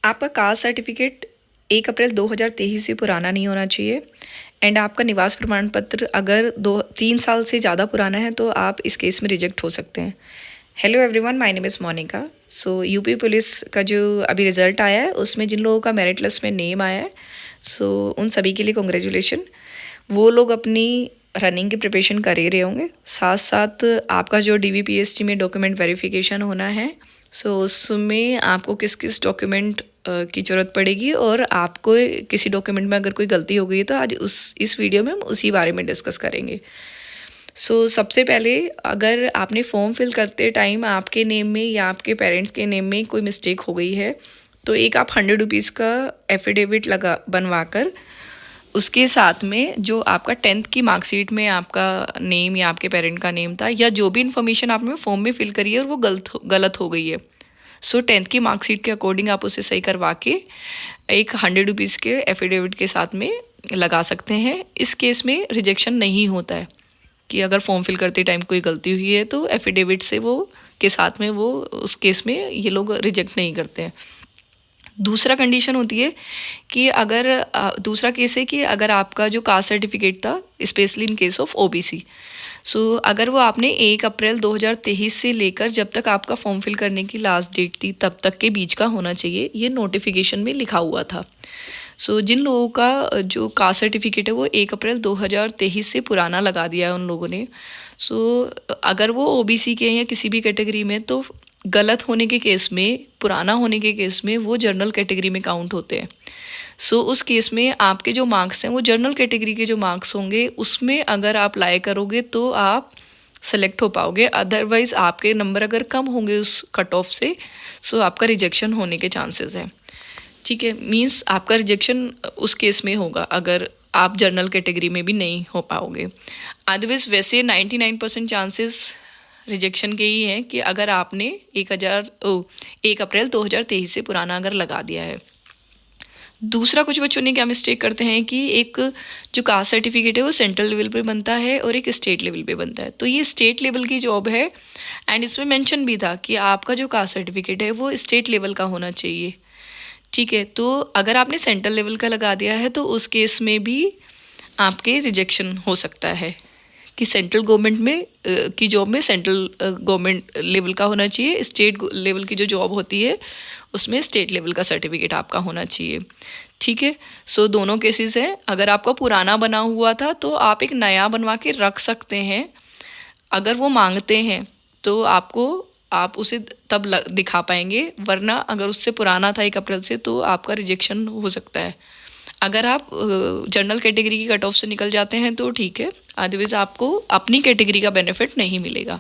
आपका caste certificate 1 अप्रैल 2023 से पुराना नहीं होना चाहिए एंड आपका निवास प्रमाण पत्र अगर 2-3 साल से ज़्यादा पुराना है तो आप इस केस में रिजेक्ट हो सकते हैं। Hello everyone, my name is Monika. So UP police का जो अभी रिज़ल्ट आया है उसमें जिन लोगों का मेरिट लिस्ट में नेम आया है उन सभी के लिए कॉन्ग्रेचुलेशन। वो लोग अपनी रनिंग की प्रिपरेशन कर ही रहे होंगे, साथ साथ आपका जो DVPST में डॉक्यूमेंट वेरिफिकेशन होना है उसमें आपको किस किस डॉक्यूमेंट की ज़रूरत पड़ेगी और आपको किसी डॉक्यूमेंट में अगर कोई गलती हो गई है तो आज इस वीडियो में हम उसी बारे में डिस्कस करेंगे। सबसे पहले अगर आपने फॉर्म फिल करते टाइम आपके नेम में या आपके पेरेंट्स के नेम में कोई मिस्टेक हो गई है तो एक आप 100 रुपीज़ का एफिडेविट बनवा कर उसके साथ में जो आपका 10th की मार्कशीट में आपका नेम या आपके पेरेंट का नेम था या जो भी इन्फॉर्मेशन आपने फॉर्म में फिल करी है और वो गलत हो गई है 10th की मार्कशीट के अकॉर्डिंग आप उसे सही करवा के एक 100 रुपीज़ के एफिडेविट के साथ में लगा सकते हैं। इस केस में रिजेक्शन नहीं होता है कि अगर फॉर्म फिल करते टाइम कोई गलती हुई है तो एफिडेविट से वो के साथ में वो उस केस में ये लोग रिजेक्ट नहीं करते हैं। दूसरा कंडीशन होती है कि दूसरा केस है कि अगर आपका जो कास्ट सर्टिफिकेट था specially in case of OBC अगर वो आपने 1 अप्रैल 2023 से लेकर जब तक आपका फॉर्म फिल करने की लास्ट डेट थी तब तक के बीच का होना चाहिए, ये नोटिफिकेशन में लिखा हुआ था। जिन लोगों का जो कास्ट सर्टिफिकेट है वो 1 अप्रैल 2023 से पुराना लगा दिया है उन लोगों ने, अगर वो OBC के हैं या किसी भी कैटेगरी में तो गलत होने के केस में, पुराना होने के केस में वो जनरल कैटेगरी में काउंट होते हैं। उस केस में आपके जो मार्क्स हैं वो जनरल कैटेगरी के जो मार्क्स होंगे उसमें अगर आप अप्लाई करोगे तो आप सेलेक्ट हो पाओगे, अदरवाइज़ आपके नंबर अगर कम होंगे उस कट ऑफ से आपका रिजेक्शन होने के चांसेस हैं। ठीक है, मीन्स आपका रिजेक्शन उस केस में होगा अगर आप जनरल कैटेगरी में भी नहीं हो पाओगे। अदरवाइज़ वैसे 99% चांसेस रिजेक्शन के ही हैं कि अगर आपने 1 अप्रैल 2023 से पुराना अगर लगा दिया है। दूसरा कुछ बच्चों ने क्या मिस्टेक करते हैं कि एक जो कास्ट सर्टिफिकेट है वो सेंट्रल लेवल पे बनता है और एक स्टेट लेवल पे बनता है, तो ये स्टेट लेवल की जॉब है एंड इसमें मेंशन भी था कि आपका जो कास्ट सर्टिफिकेट है वो स्टेट लेवल का होना चाहिए। ठीक है, तो अगर आपने सेंट्रल लेवल का लगा दिया है तो उस केस में भी आपके रिजेक्शन हो सकता है कि सेंट्रल गवर्नमेंट में की जॉब में सेंट्रल गवर्नमेंट लेवल का होना चाहिए, स्टेट लेवल की जो जॉब होती है उसमें स्टेट लेवल का सर्टिफिकेट आपका होना चाहिए। ठीक है, दोनों केसेस हैं। अगर आपका पुराना बना हुआ था तो आप एक नया बनवा के रख सकते हैं, अगर वो मांगते हैं तो आप उसे तब दिखा पाएंगे, वरना अगर उससे पुराना था 1 अप्रैल से तो आपका रिजेक्शन हो सकता है। अगर आप जनरल कैटेगरी की कट ऑफ से निकल जाते हैं तो ठीक है, अदरवाइज आपको अपनी कैटेगरी का बेनिफिट नहीं मिलेगा।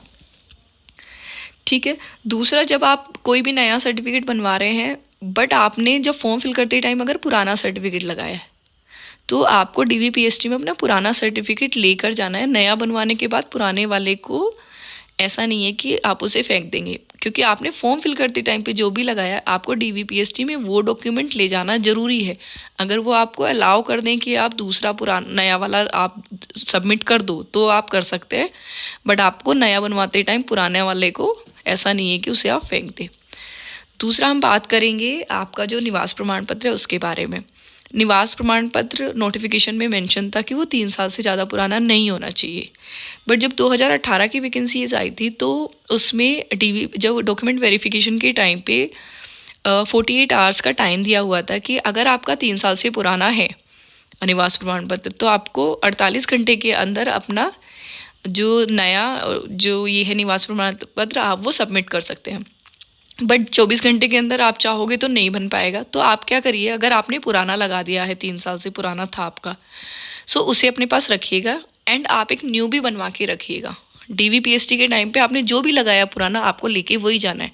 ठीक है, दूसरा जब आप कोई भी नया सर्टिफिकेट बनवा रहे हैं बट आपने जब फॉर्म फिल करते टाइम अगर पुराना सर्टिफिकेट लगाया है तो आपको DVPST में अपना पुराना सर्टिफिकेट लेकर जाना है। नया बनवाने के बाद पुराने वाले को ऐसा नहीं है कि आप उसे फेंक देंगे, क्योंकि आपने फॉर्म फिल करते टाइम पे जो भी लगाया आपको DVPST में वो डॉक्यूमेंट ले जाना ज़रूरी है। अगर वो आपको अलाउ कर दें कि आप दूसरा पुराना नया वाला आप सबमिट कर दो तो आप कर सकते हैं, बट आपको नया बनवाते टाइम पुराने वाले को ऐसा नहीं है कि उसे आप फेंक दें। दूसरा हम बात करेंगे आपका जो निवास प्रमाण पत्र है उसके बारे में। निवास प्रमाण पत्र नोटिफिकेशन में मेंशन था कि वो 3 साल से ज़्यादा पुराना नहीं होना चाहिए, बट जब 2018 की वैकेंसीज आई थी तो उसमें जब डॉक्यूमेंट वेरिफिकेशन के टाइम पे 48 आवर्स का टाइम दिया हुआ था कि अगर आपका 3 साल से पुराना है निवास प्रमाण पत्र तो आपको 48 घंटे के अंदर अपना जो नया जो ये है निवास प्रमाण पत्र आप वो सबमिट कर सकते हैं। बट 24 घंटे के अंदर आप चाहोगे तो नहीं बन पाएगा, तो आप क्या करिए, अगर आपने पुराना लगा दिया है 3 साल से पुराना था आपका उसे अपने पास रखिएगा एंड आप एक न्यू भी बनवा के रखिएगा। DVPST के टाइम पे आपने जो भी लगाया पुराना आपको लेके वही जाना है,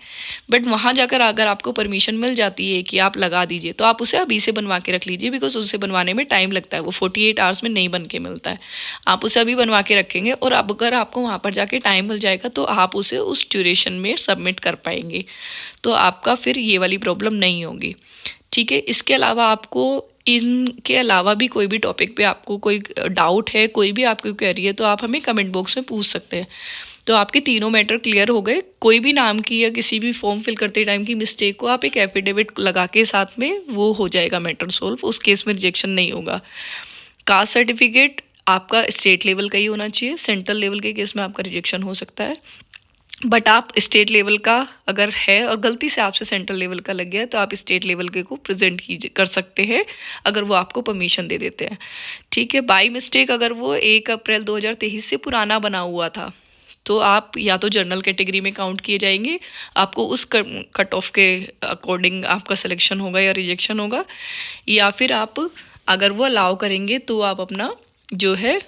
बट वहाँ जाकर अगर आपको परमिशन मिल जाती है कि आप लगा दीजिए तो आप उसे अभी से बनवा के रख लीजिए, बिकॉज उसे बनवाने में टाइम लगता है, वो 48 आवर्स में नहीं बन के मिलता है। आप उसे अभी बनवा के रखेंगे और अब अगर आपको वहाँ पर जाके टाइम मिल जाएगा तो आप उसे उस ड्यूरेशन में सबमिट कर पाएंगे, तो आपका फिर ये वाली प्रॉब्लम नहीं होगी। ठीक है, इसके अलावा आपको इनके अलावा भी कोई भी टॉपिक पे आपको कोई डाउट है, कोई भी आपकी क्वेरी है तो आप हमें कमेंट बॉक्स में पूछ सकते हैं। तो आपके तीनों मैटर क्लियर हो गए। कोई भी नाम की या किसी भी फॉर्म फिल करते टाइम की मिस्टेक को आप एक एफिडेविट लगा के साथ में वो हो जाएगा मैटर सोल्व, उस केस में रिजेक्शन नहीं होगा। कास्ट सर्टिफिकेट आपका स्टेट लेवल का ही होना चाहिए, सेंट्रल लेवल के केस में आपका रिजेक्शन हो सकता है, बट आप स्टेट लेवल का अगर है और गलती से आपसे सेंट्रल लेवल का लग गया तो आप स्टेट लेवल के को प्रेजेंट कर सकते हैं अगर वो आपको परमिशन दे देते हैं। ठीक है, बाय मिस्टेक अगर वो 1 अप्रैल 2023 से पुराना बना हुआ था तो आप या तो जनरल कैटेगरी में काउंट किए जाएंगे, आपको उस कट ऑफ के अकॉर्डिंग आपका सिलेक्शन होगा या रिजेक्शन होगा, या फिर आप अगर वो अलाउ करेंगे तो आप अपना जो है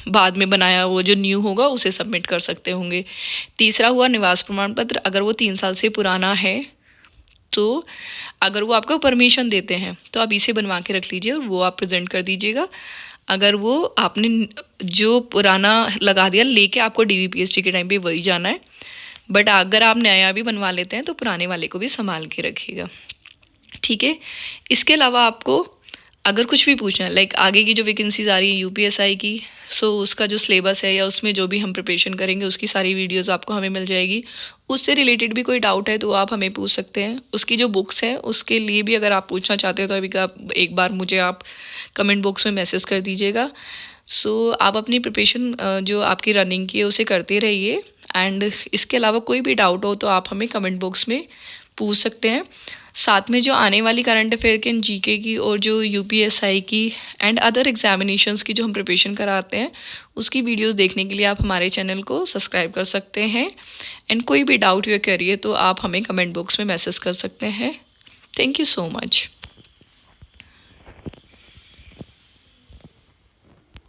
बाद में बनाया वो जो न्यू होगा उसे सबमिट कर सकते होंगे। तीसरा हुआ निवास प्रमाण पत्र, अगर वो 3 साल से पुराना है तो अगर वो आपको परमिशन देते हैं तो आप इसे बनवा के रख लीजिए और वो आप प्रेजेंट कर दीजिएगा। अगर वो आपने जो पुराना लगा दिया लेके आपको DVPST के टाइम पे वही जाना है, बट अगर आप नया भी बनवा लेते हैं तो पुराने वाले को भी संभाल के रखिएगा। ठीक है, इसके अलावा आपको अगर कुछ भी पूछना है लाइक आगे की जो वैकेंसीज आ रही है UPSI की, सो उसका जो सिलेबस है या उसमें जो भी हम प्रिपरेशन करेंगे उसकी सारी वीडियोस आपको हमें मिल जाएगी। उससे रिलेटेड भी कोई डाउट है तो आप हमें पूछ सकते हैं। उसकी जो बुक्स हैं उसके लिए भी अगर आप पूछना चाहते हैं तो अभी का एक बार मुझे आप कमेंट बॉक्स में मैसेज कर दीजिएगा। सो आप अपनी प्रिपरेशन जो आपकी रनिंग की है उसे करते रहिए, एंड इसके अलावा कोई भी डाउट हो तो आप हमें कमेंट बॉक्स में पूछ सकते हैं। साथ में जो आने वाली करंट अफेयर की GK की और जो UPSI की एंड अदर एग्जामिनेशंस की जो हम प्रिपरेशन कराते हैं उसकी वीडियोस देखने के लिए आप हमारे चैनल को सब्सक्राइब कर सकते हैं। एंड कोई भी डाउट या क्वेरी है तो आप हमें कमेंट बॉक्स में मैसेज कर सकते हैं। Thank you so much.